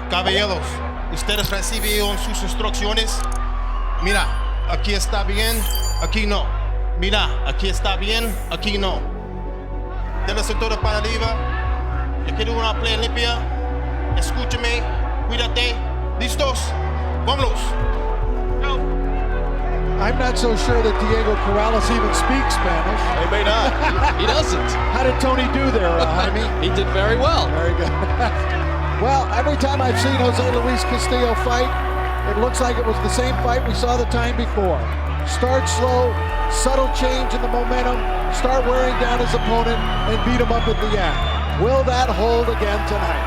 Caballeros, ustedes recibieron sus instrucciones. Mira, aquí está bien, aquí no. Mira, aquí está bien, aquí no. De la cintura para arriba. Yo quiero una play limpia. Escúchame, cuídate. ¿Listos? Vámonos. Go. I'm not so sure that Diego Corrales even speaks Spanish. He may not. He doesn't. How did Tony do there, Jaime? He did very well. Very good. Well, every time I've seen Jose Luis Castillo fight, it looks like it was the same fight we saw the time before. Start slow, subtle change in the momentum, start wearing down his opponent, and beat him up at the end. Will that hold again tonight?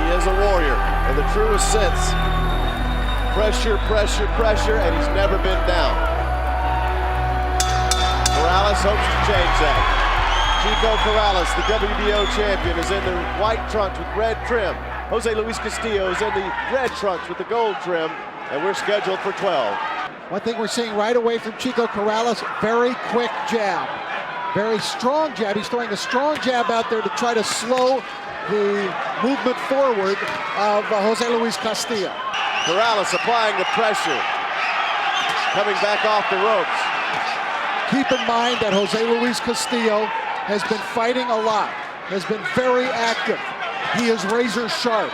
He is a warrior in the truest sense. Pressure, pressure, pressure, and he's never been down. Corrales hopes to change that. Chico Corrales, the WBO champion, is in the white trunks with red trim. Jose Luis Castillo is in the red trunks with the gold trim, and we're scheduled for 12. One thing we're seeing right away from Chico Corrales, very quick jab. Very strong jab. He's throwing a strong jab out there to try to slow the movement forward of Jose Luis Castillo. Corrales applying the pressure, coming back off the ropes. Keep in mind that Jose Luis Castillo has been fighting a lot, has been very active. He is razor sharp.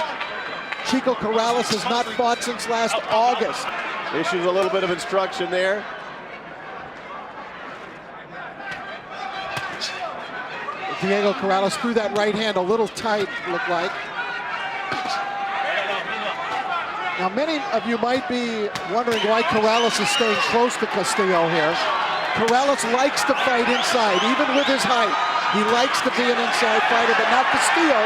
Chico Corrales has not fought since last August. Issues a little bit of instruction there. Diego Corrales threw that right hand a little tight, looked like. Now, many of you might be wondering why Corrales is staying close to Castillo here. Corrales likes to fight inside, even with his height. He likes to be an inside fighter, but not Castillo.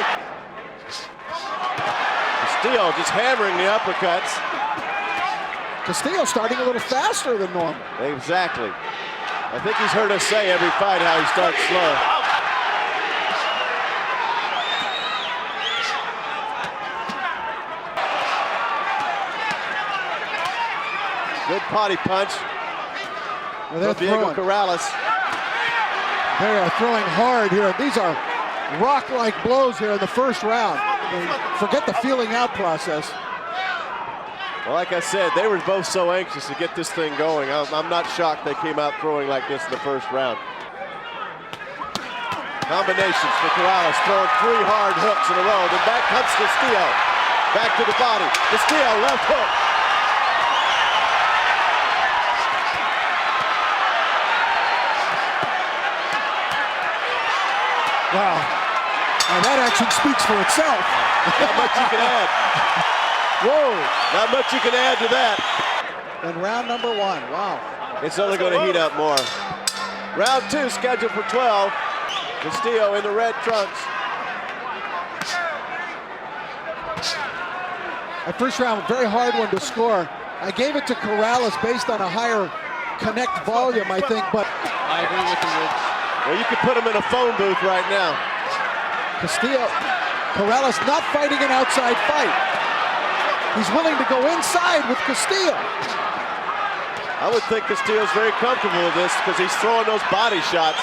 Castillo just hammering the uppercuts. Castillo starting a little faster than normal. Exactly. I think he's heard us say every fight how he starts slow. Good body punch. Well, they're Diego Corrales. They are throwing hard here. These are rock-like blows here in the first round. Forget the feeling out process. Well, like I said, they were both so anxious to get this thing going. I'm not shocked they came out throwing like this in the first round. Combinations for Corrales, throwing 3 hard hooks in a row. Then back comes Castillo. Back to the body. Castillo, left hook. Wow. Now that action speaks for itself. Not much you can add. Whoa. Not much you can add to that. And round number 1, wow. It's only going to heat up more. Round 2 scheduled for 12. Castillo in the red trunks. That first round, very hard one to score. I gave it to Corrales based on a higher connect volume, I think, but I agree with you, Rich. Well, you could put him in a phone booth right now. Castillo, Corrales not fighting an outside fight. He's willing to go inside with Castillo. I would think Castillo's very comfortable with this because he's throwing those body shots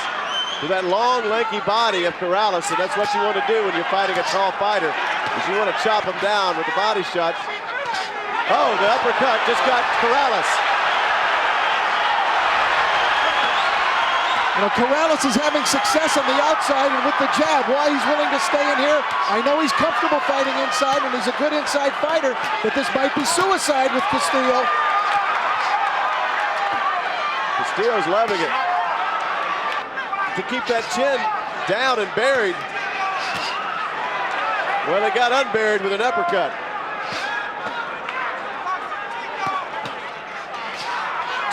to that long, lanky body of Corrales, and that's what you want to do when you're fighting a tall fighter, is you want to chop him down with the body shots. Oh, the uppercut just got Corrales. You know, Corrales is having success on the outside and with the jab. Why he's willing to stay in here, I know he's comfortable fighting inside and he's a good inside fighter, but this might be suicide with Castillo. Castillo's loving it. To keep that chin down and buried. Well, they got unburied with an uppercut.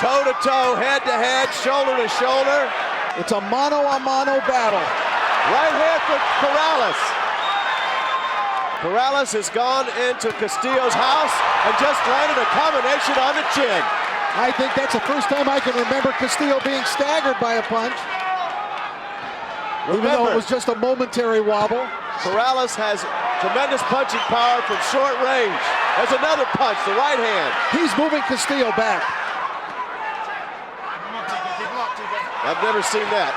Toe-to-toe, head-to-head, shoulder-to-shoulder. It's a mano-a-mano battle. Right hand for Corrales. Corrales has gone into Castillo's house and just landed a combination on the chin. I think that's the first time I can remember Castillo being staggered by a punch. Even though it was just a momentary wobble. Corrales has tremendous punching power from short range. There's another punch, the right hand. He's moving Castillo back. I've never seen that.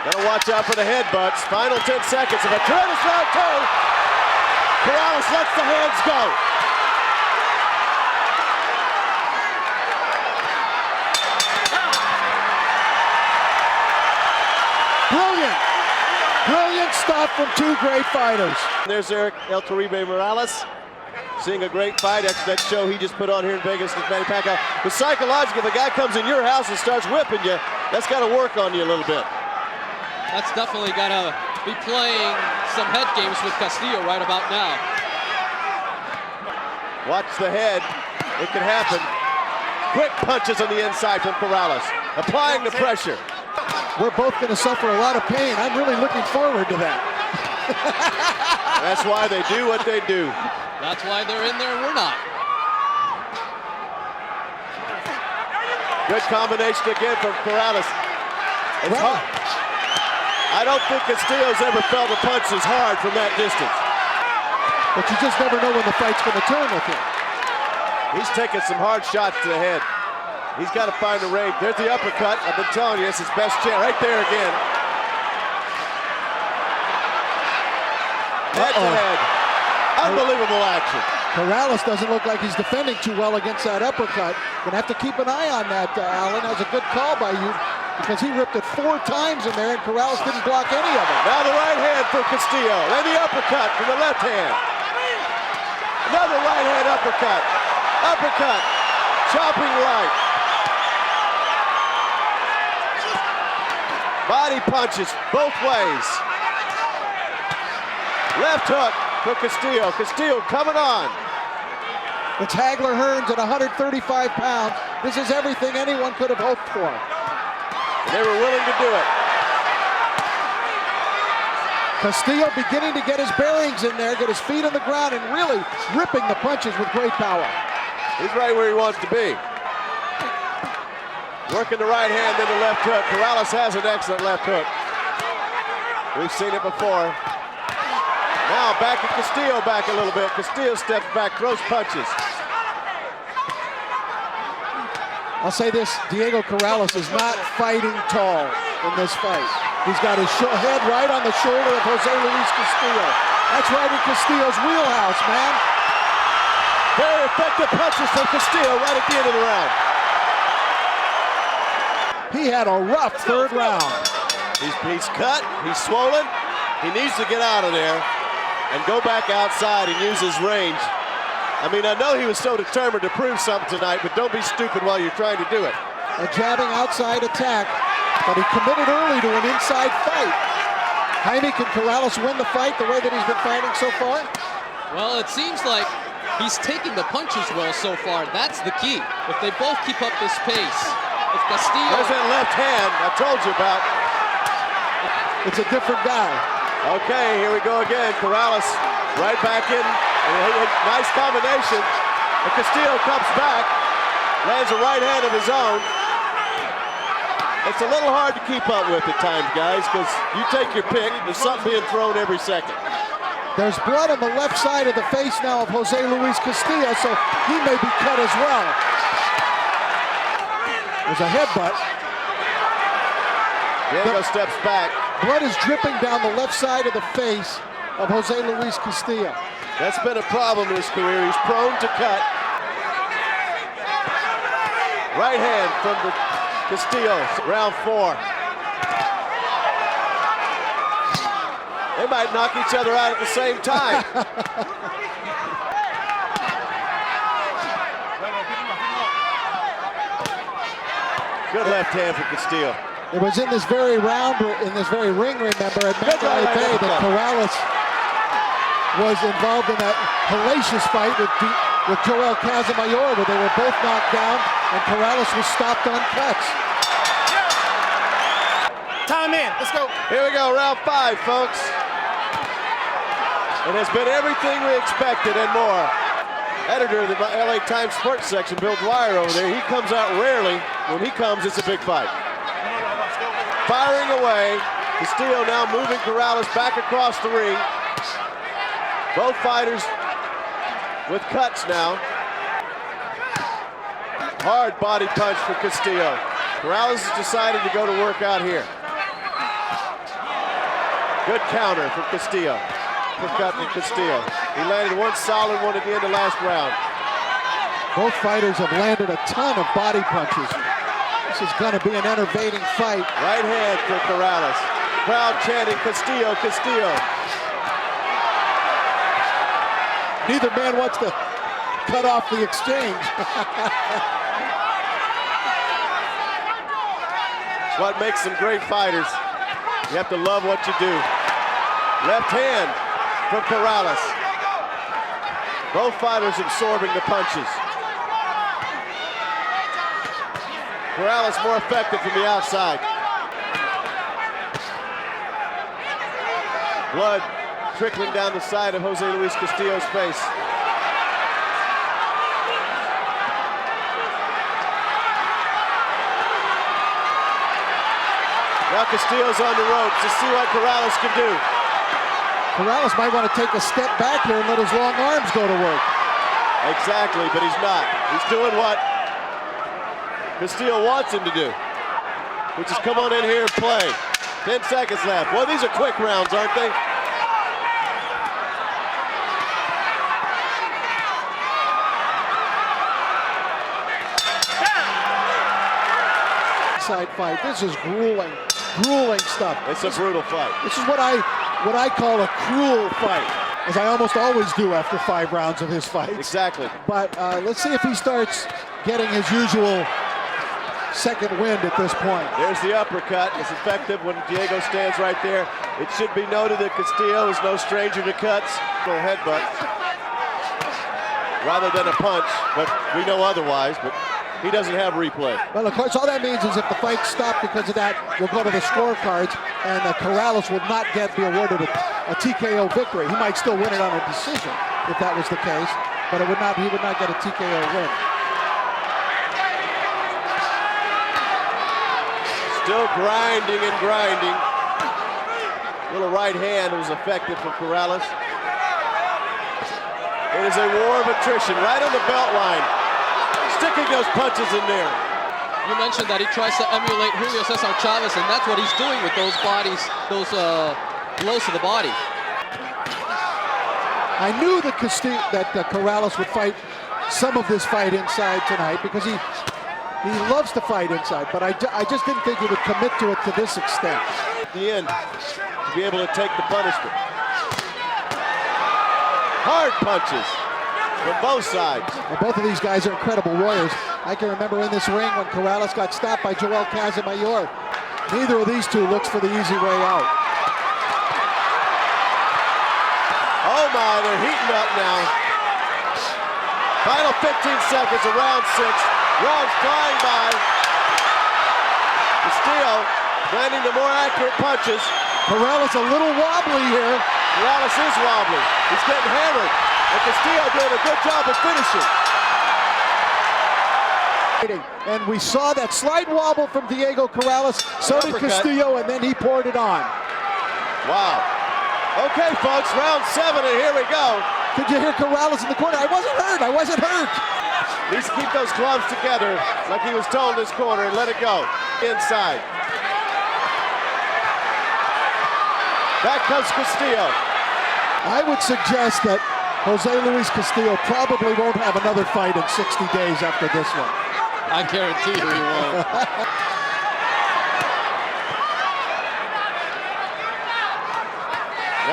Gotta watch out for the headbutts. Final 10 seconds of a tremendous round two. Corrales lets the hands go. Brilliant stuff from two great fighters. There's Eric El Toribio Morales. Seeing a great fight after that show he just put on here in Vegas with Manny Pacquiao. But psychologically, if a guy comes in your house and starts whipping you, that's got to work on you a little bit. That's definitely got to be playing some head games with Castillo right about now. Watch the head. It can happen. Quick punches on the inside from Corrales. Applying the pressure. We're both going to suffer a lot of pain. I'm really looking forward to that. That's why they do what they do. That's why they're in there, we're not. Good combination again from Corrales. It's hard. I don't think Castillo's ever felt a punch as hard from that distance. But you just never know when the fight's going to turn with him. He's taking some hard shots to the head. He's got to find the range. There's the uppercut. I've been telling you, it's his best chance. Right there again. Head to head. Unbelievable action. Corrales doesn't look like he's defending too well against that uppercut. Gonna have to keep an eye on that, Alan. That was a good call by you because he ripped it 4 times in there and Corrales didn't block any of it. Now the right hand for Castillo. Then the uppercut from the left hand. Another right hand uppercut. Uppercut. Chopping right. Body punches both ways. Left hook for Castillo. Castillo coming on. It's Hagler Hearns at 135 pounds. This is everything anyone could have hoped for. And they were willing to do it. Castillo beginning to get his bearings in there, get his feet on the ground, and really ripping the punches with great power. He's right where he wants to be. Working the right hand, then the left hook. Corrales has an excellent left hook. We've seen it before. Now back at Castillo back a little bit. Castillo steps back, throws punches. I'll say this, Diego Corrales is not fighting tall in this fight. He's got his head right on the shoulder of José Luis Castillo. That's right in Castillo's wheelhouse, man. Very effective punches from Castillo right at the end of the round. He had a rough third round. He's cut, he's swollen. He needs to get out of there and go back outside and use his range. I mean, I know he was so determined to prove something tonight, but don't be stupid while you're trying to do it. A jabbing outside attack, but he committed early to an inside fight. Jaime, can Corrales win the fight the way that he's been fighting so far? Well, it seems like he's taking the punches well so far. That's the key. If they both keep up this pace, if Castillo... There's that left hand I told you about. It's a different guy. Okay, here we go again. Corrales right back in. Nice combination. And Castillo comes back, lands a right hand of his own. It's a little hard to keep up with at times, guys, because you take your pick. There's something being thrown every second. There's blood on the left side of the face now of José Luis Castillo, so he may be cut as well. There's a headbutt. Diego steps back. Blood is dripping down the left side of the face of José Luis Castillo. That's been a problem in his career. He's prone to cut. Right hand from the Castillo, round 4. They might knock each other out at the same time. Good left hand for Castillo. It was in this very round, in this very ring, remember, at Mandalay Bay that Corrales was involved in that hellacious fight with Joel Casamayor, where they were both knocked down, and Corrales was stopped on cuts. Time in, let's go. Here we go, round 5, folks. It has been everything we expected and more. Editor of the LA Times Sports section, Bill Dwyer over there, he comes out rarely. When he comes, it's a big fight. Firing away. Castillo now moving Corrales back across the ring. Both fighters with cuts now. Hard body punch for Castillo. Corrales has decided to go to work out here. Good counter from Castillo. Cut from Castillo. He landed one solid one at the end of last round. Both fighters have landed a ton of body punches. This is going to be an enervating fight. Right hand for Corrales. Crowd chanting Castillo, Castillo. Neither man wants to cut off the exchange. It's what makes them great fighters. You have to love what you do. Left hand from Corrales. Both fighters absorbing the punches. Corrales more effective from the outside. Blood trickling down the side of Jose Luis Castillo's face. Now Castillo's on the ropes to see what Corrales can do. Corrales might want to take a step back here and let his long arms go to work. Exactly, but he's not. He's doing what Castillo wants him to do, which is come on in here and play. 10 seconds left. Well, these are quick rounds, aren't they? Side fight. This is grueling stuff. It's a brutal fight. This is what I call a cruel fight, as I almost always do after 5 rounds of his fights. Exactly. But let's see if he starts getting his usual second wind at this point. There's the uppercut. It's effective when Diego stands right there. It should be noted that Castillo is no stranger to cuts. Little headbutt rather than a punch, but we know otherwise. But he doesn't have replay. Well, of course, all that means is if the fight stopped because of that, we'll go to the scorecards, and Corrales will not be awarded a TKO victory. He might still win it on a decision if that was the case, but he would not get a TKO win. Still grinding and grinding. Little right hand was effective for Corrales. It is a war of attrition right on the belt line. Sticking those punches in there. You mentioned that he tries to emulate Julio Cesar Chavez, and that's what he's doing with those blows to the body. I knew that Corrales would fight some of this fight inside tonight because he loves to fight inside, but I just didn't think he would commit to it to this extent. At the end, to be able to take the punishment. Hard punches from both sides. Well, both of these guys are incredible warriors. I can remember in this ring when Corrales got stopped by Joel Casamayor. Neither of these two looks for the easy way out. Oh my, they're heating up now. Final 15 seconds of round 6. Rounds flying by. Castillo landing the more accurate punches. Corrales a little wobbly here. Corrales is wobbly. He's getting hammered. And Castillo doing a good job of finishing. And we saw that slight wobble from Diego Corrales. So did Castillo, and then he poured it on. Wow. Okay, folks, round 7, and here we go. Did you hear Corrales in the corner? I wasn't hurt. Needs to keep those gloves together like he was told in his corner and let it go. Inside. Back comes Castillo. I would suggest that Jose Luis Castillo probably won't have another fight in 60 days after this one. I guarantee you he won't.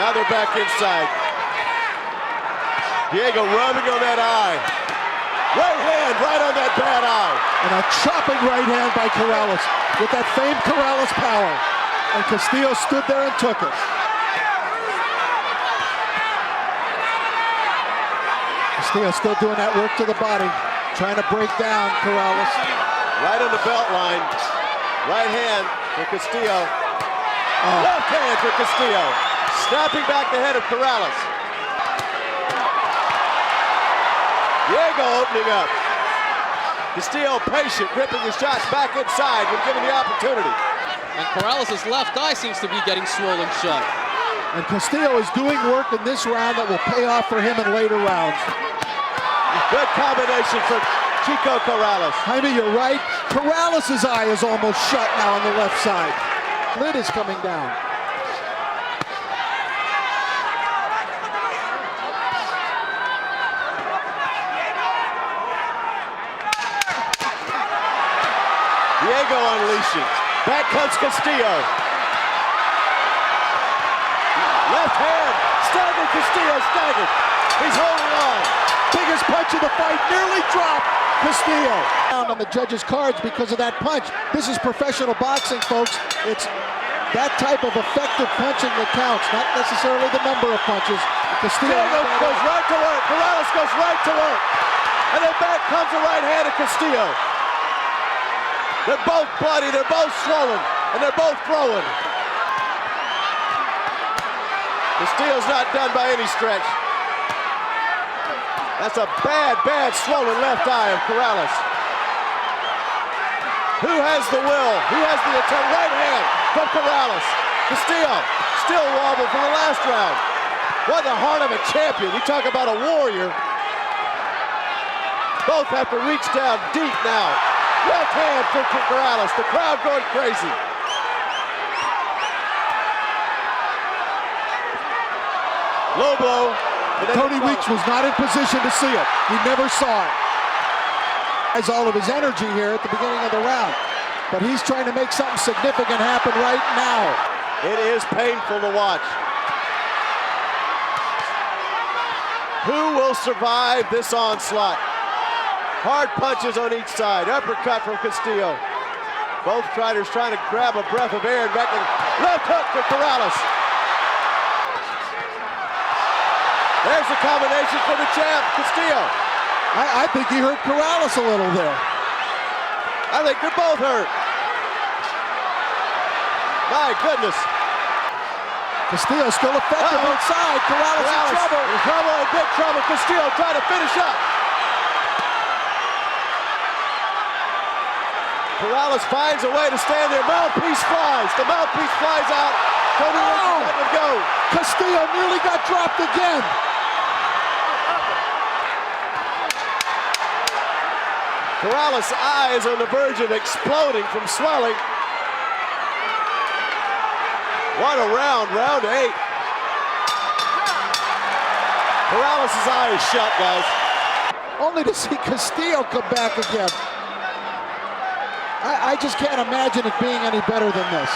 Now they're back inside. Diego rubbing on that eye. Right hand right on that bad eye. And a chopping right hand by Corrales with that famed Corrales power. And Castillo stood there and took it. Castillo still doing that work to the body, trying to break down Corrales. Right on the belt line. Right hand for Castillo. Left hand for Castillo. Snapping back the head of Corrales. Diego opening up. Castillo patient, ripping the shots back inside when given the opportunity. And Corrales' left eye seems to be getting swollen shut. And Castillo is doing work in this round that will pay off for him in later rounds. Good combination from Chico Corrales. Jaime, you're right. Corrales' eye is almost shut now on the left side. Lid is coming down. go unleashing. Back comes Castillo. Left hand, staggered Castillo, staggered. He's holding on. Biggest punch of the fight, nearly dropped Castillo. Down on the judges' cards because of that punch. This is professional boxing, folks. It's that type of effective punching that counts, not necessarily the number of punches. Castillo goes right to work. Corrales goes right to work. And then back comes the right hand of Castillo. They're both bloody, they're both swollen, and they're both throwing. Castillo's not done by any stretch. That's a bad, bad swollen left eye of Corrales. Who has the will? Who has the attack? Right hand from Corrales. Castillo still wobbled for the last round. What the heart of a champion. You talk about a warrior. Both have to reach down deep now. Left hand for Corrales. The crowd going crazy. Low blow. Tony Weeks was not in position to see it. He never saw it. Has all of his energy here at the beginning of the round, but he's trying to make something significant happen right now. It is painful to watch. Who will survive this onslaught? Hard punches on each side. Uppercut from Castillo. Both fighters trying to grab a breath of air and back in. Left hook for Corrales. There's the combination for the champ, Castillo. I think he hurt Corrales a little there. I think they're both hurt. My goodness. Castillo still effective inside. Corrales in trouble. In trouble, in big trouble. Castillo trying to finish up. Corrales finds a way to stand there. Mouthpiece flies. The mouthpiece flies out. Tony Weeks let him go. Castillo nearly got dropped again. Corrales' eye is on the verge of exploding from swelling. What a round, round 8. Corrales' eye is shut, guys. Only to see Castillo come back again. I just can't imagine it being any better than this.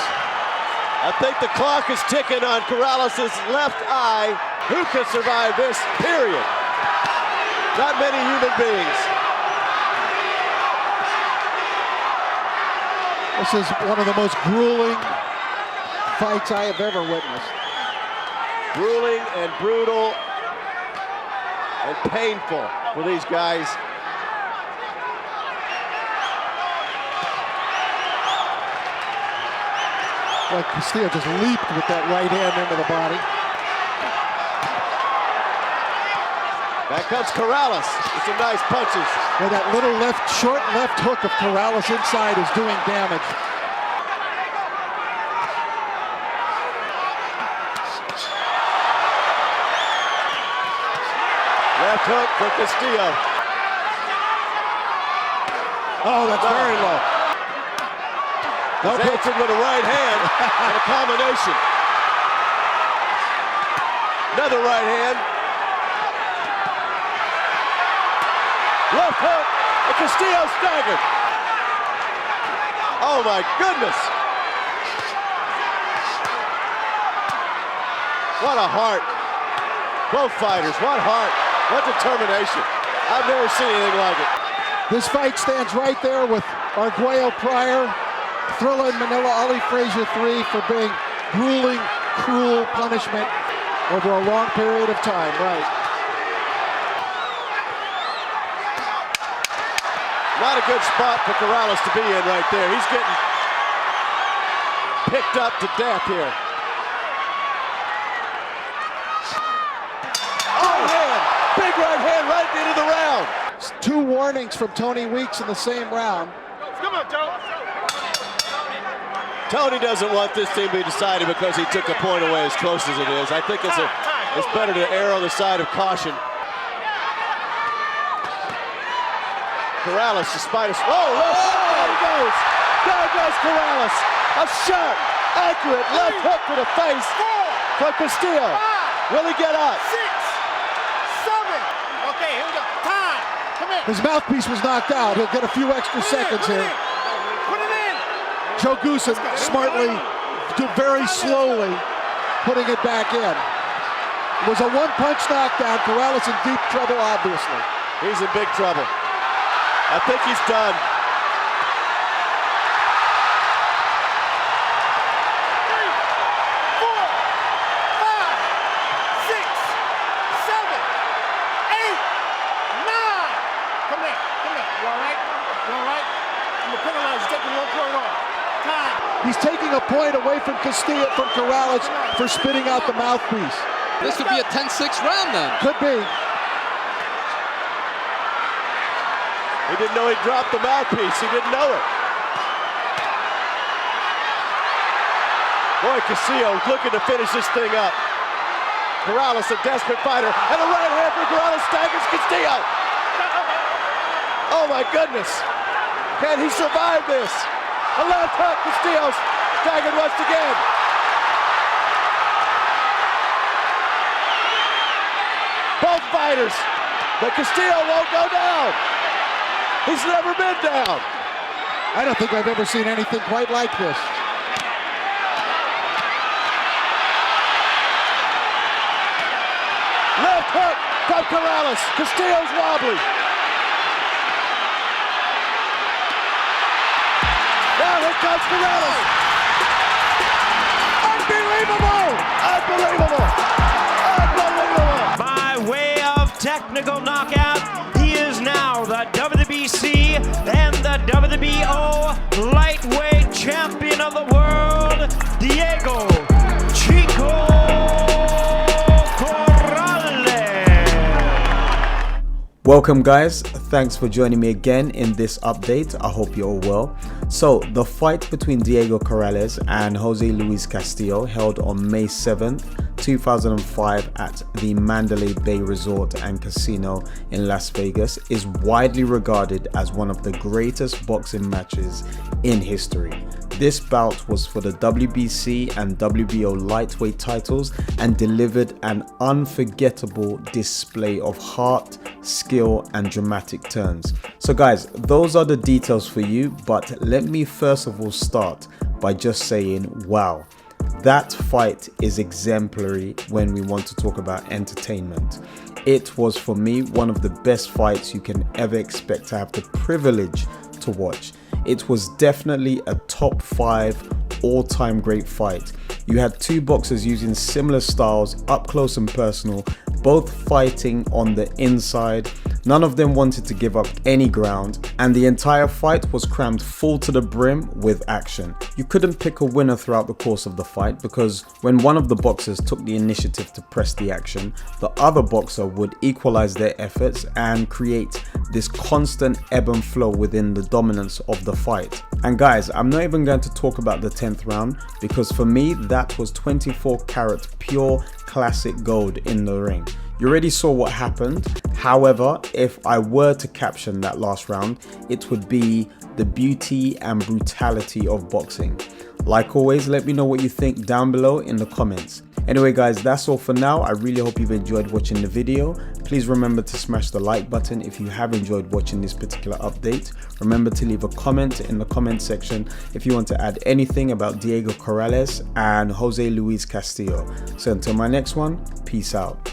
I think the clock is ticking on Corrales' left eye. Who can survive this, period? Not many human beings. This is one of the most grueling fights I have ever witnessed. Grueling and brutal and painful for these guys. Like Castillo just leaped with that right hand into the body. Back comes Corrales with some nice punches. And that little short left hook of Corrales inside is doing damage. Left hook for Castillo. Oh, that's very low. He's answered with a right hand and a combination. Another right hand. Left hook, and Castillo staggered. Oh my goodness. What a heart. Both fighters, what heart, what determination. I've never seen anything like it. This fight stands right there with Arguello Pryor, Thrilla in Manila, Ali Frazier 3 for being grueling, cruel punishment over a long period of time, right? Not a good spot for Corrales to be in right there. He's getting picked up to death here. Oh, hand! Big right hand right into the round. 2 warnings from Tony Weeks in the same round. Come on, Joe. Tony doesn't want this thing to be decided because he took a point away as close as it is. I think it's better to err on the side of caution. Corrales, despite a... Oh, there he goes. There goes Corrales. A sharp, accurate left hook to the face for Castillo. Will he get up? 6, 7. Okay, here we go. Time. Come in. His mouthpiece was knocked out. He'll get a few extra seconds here. Put it in. Joe Goosen smartly, very slowly, putting it back in. It was a one-punch knockdown. Corrales in deep trouble, obviously. He's in big trouble. I think he's done. 3, 4, 5, 6, 7, 8, 9. Come here. You all right? You all right? I'm gonna penalize you. Taking 1 point off. Time. He's taking a point away from Castillo, from Corrales, for spitting out the mouthpiece. This would be a 10-6 round then. Could be. He didn't know he dropped the mouthpiece. He didn't know it. Boy, Castillo looking to finish this thing up. Corrales, a desperate fighter, and a right hand for Corrales staggers Castillo. Oh my goodness. Can he survive this? A left hook, Castillo staggered once again. Both fighters, but Castillo won't go down. He's never been down. I don't think I've ever seen anything quite like this. Left hook from Corrales. Castillo's wobbly. Now here comes Corrales. Unbelievable! Unbelievable! Unbelievable! By way of technical knockout, he is now the WBC and the WBO lightweight champion of the world, Diego Chico Corrales. Welcome guys, thanks for joining me again in this update. I hope you're all well. So the fight between Diego Corrales and José Luis Castillo held on May 7th, 2005 at the Mandalay Bay Resort and Casino in Las Vegas is widely regarded as one of the greatest boxing matches in history. This bout was for the WBC and WBO lightweight titles and delivered an unforgettable display of heart, skill and dramatic turns. So guys, those are the details for you, but let me first of all start by just saying wow. That fight is exemplary when we want to talk about entertainment. It was for me one of the best fights you can ever expect to have the privilege to watch. It was definitely a top 5 all-time great fight. You had two boxers using similar styles, up close and personal, both fighting on the inside. None of them wanted to give up any ground, and the entire fight was crammed full to the brim with action. You couldn't pick a winner throughout the course of the fight because when one of the boxers took the initiative to press the action, the other boxer would equalize their efforts and create this constant ebb and flow within the dominance of the fight. And guys, I'm not even going to talk about the 10th round because for me that was 24 karat pure classic gold in the ring. You already saw what happened. However, if I were to caption that last round, it would be the beauty and brutality of boxing. Like always, let me know what you think down below in the comments. Anyway guys, that's all for now. I really hope you've enjoyed watching the video. Please remember to smash the like button if you have enjoyed watching this particular update. Remember to leave a comment in the comment section if you want to add anything about Diego Corrales and José Luis Castillo. So until my next one, peace out.